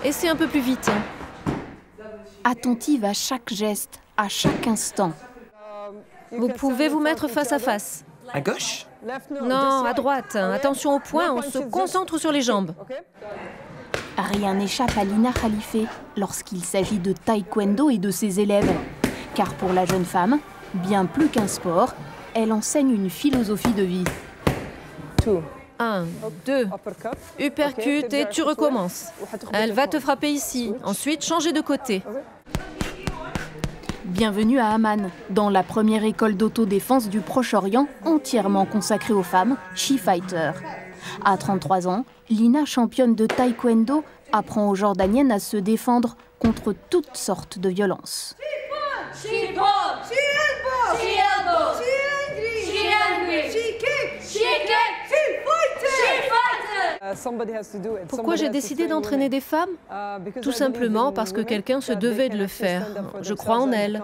Essaie un peu plus vite. Attentive à chaque geste, à chaque instant. Vous pouvez vous mettre face à face. À gauche? Non, à droite. Attention au point, on se concentre sur les jambes. Rien n'échappe à Lina Khalife lorsqu'il s'agit de taekwondo et de ses élèves. Car pour la jeune femme, bien plus qu'un sport, elle enseigne une philosophie de vie. 1, 2, uppercut et tu recommences. Elle va te frapper ici, ensuite changer de côté. Bienvenue à Amman, dans la première école d'autodéfense du Proche-Orient entièrement consacrée aux femmes, She Fighter. À 33 ans, Lina, championne de taekwondo, apprend aux Jordaniennes à se défendre contre toutes sortes de violences. Pourquoi j'ai décidé d'entraîner des femmes? Tout simplement parce que quelqu'un se devait de le faire. Je crois en elles.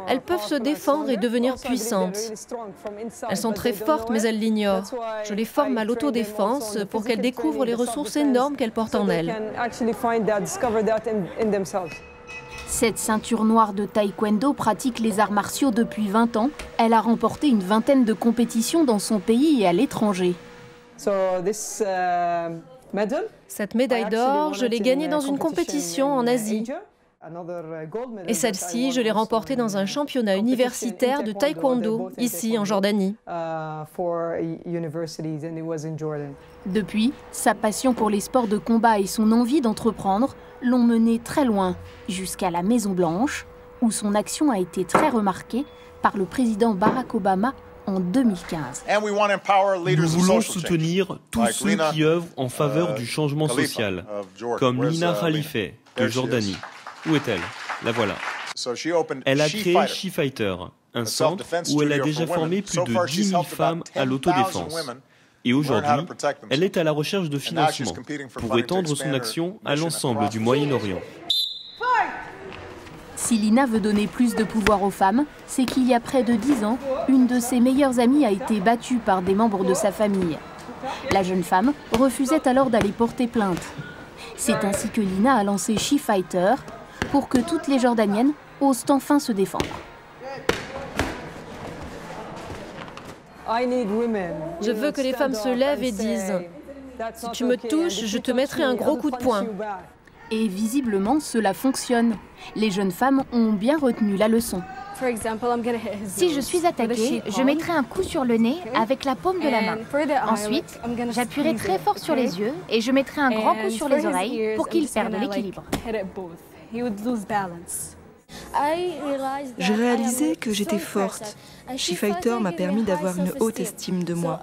Elles peuvent se défendre et devenir puissantes. Elles sont très fortes, mais elles l'ignorent. Je les forme à l'autodéfense pour qu'elles découvrent les ressources énormes qu'elles portent en elles. Cette ceinture noire de taekwondo pratique les arts martiaux depuis 20 ans. Elle a remporté une vingtaine de compétitions dans son pays et à l'étranger. Cette médaille d'or, je l'ai gagnée dans une compétition en Asie. Et celle-ci, je l'ai remportée dans un championnat universitaire de taekwondo, ici en Jordanie. Depuis, sa passion pour les sports de combat et son envie d'entreprendre l'ont menée très loin, jusqu'à la Maison-Blanche, où son action a été très remarquée par le président Barack Obama en 2015. Nous voulons soutenir tous ceux qui œuvrent en faveur du changement social, comme Lina Khalife de Jordanie. Où est-elle? La voilà. Elle a créé She Fighter, un centre où elle a déjà formé plus de 10 000 femmes à l'autodéfense. Et aujourd'hui, elle est à la recherche de financement pour étendre son action à l'ensemble du Moyen-Orient. Si Lina veut donner plus de pouvoir aux femmes, c'est qu'il y a près de 10 ans, une de ses meilleures amies a été battue par des membres de sa famille. La jeune femme refusait alors d'aller porter plainte. C'est ainsi que Lina a lancé She Fighter pour que toutes les Jordaniennes osent enfin se défendre. Je veux que les femmes se lèvent et disent « Si tu me touches, je te mettrai un gros coup de poing ». Et visiblement, cela fonctionne. Les jeunes femmes ont bien retenu la leçon. Si je suis attaquée, je mettrai un coup sur le nez avec la paume de la main. Ensuite, j'appuierai très fort sur les yeux et je mettrai un grand coup sur les oreilles pour qu'ils perdent l'équilibre. J'ai réalisé que j'étais forte. She Fighter m'a permis d'avoir une haute estime de moi.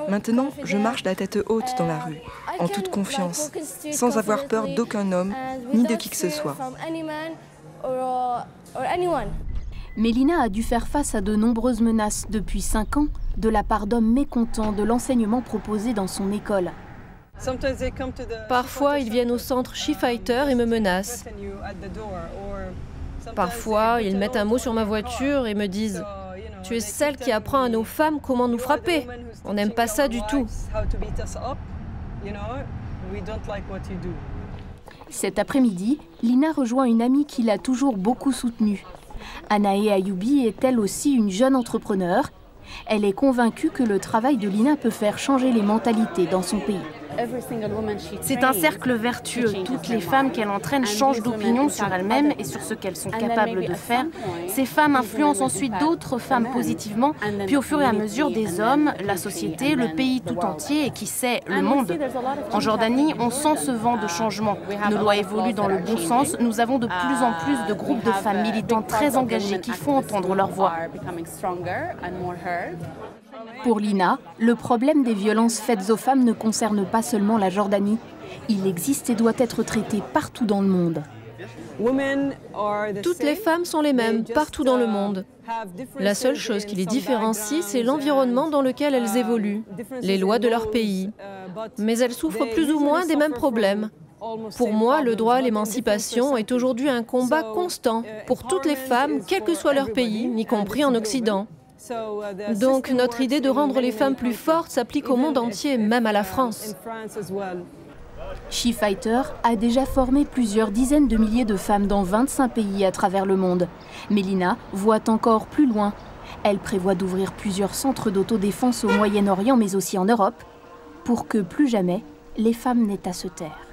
Maintenant, je marche la tête haute dans la rue, en toute confiance, sans avoir peur d'aucun homme, ni de qui que ce soit. Mais Lina a dû faire face à de nombreuses menaces depuis 5 ans de la part d'hommes mécontents de l'enseignement proposé dans son école. Parfois, ils viennent au centre She Fighter et me menacent. Parfois, ils mettent un mot sur ma voiture et me disent « Tu es celle qui apprend à nos femmes comment nous frapper. On n'aime pas ça du tout. » Cet après-midi, Lina rejoint une amie qui l'a toujours beaucoup soutenue. Anaé Ayoubi est elle aussi une jeune entrepreneure. Elle est convaincue que le travail de Lina peut faire changer les mentalités dans son pays. C'est un cercle vertueux. Toutes les femmes qu'elle entraîne changent d'opinion sur elles-mêmes et sur ce qu'elles sont capables de faire. Ces femmes influencent ensuite d'autres femmes positivement, puis au fur et à mesure des hommes, la société, le pays tout entier et qui sait, le monde. En Jordanie, on sent ce vent de changement. Nos lois évoluent dans le bon sens. Nous avons de plus en plus de groupes de femmes militantes très engagées qui font entendre leur voix. Pour Lina, le problème des violences faites aux femmes ne concerne pas seulement la Jordanie. Il existe et doit être traité partout dans le monde. Toutes les femmes sont les mêmes, partout dans le monde. La seule chose qui les différencie, c'est l'environnement dans lequel elles évoluent, les lois de leur pays. Mais elles souffrent plus ou moins des mêmes problèmes. Pour moi, le droit à l'émancipation est aujourd'hui un combat constant pour toutes les femmes, quel que soit leur pays, y compris en Occident. Donc notre idée de rendre les femmes plus fortes s'applique au monde entier, même à la France. She Fighter a déjà formé plusieurs dizaines de milliers de femmes dans 25 pays à travers le monde. Mélina voit encore plus loin. Elle prévoit d'ouvrir plusieurs centres d'autodéfense au Moyen-Orient, mais aussi en Europe, pour que plus jamais les femmes n'aient à se taire.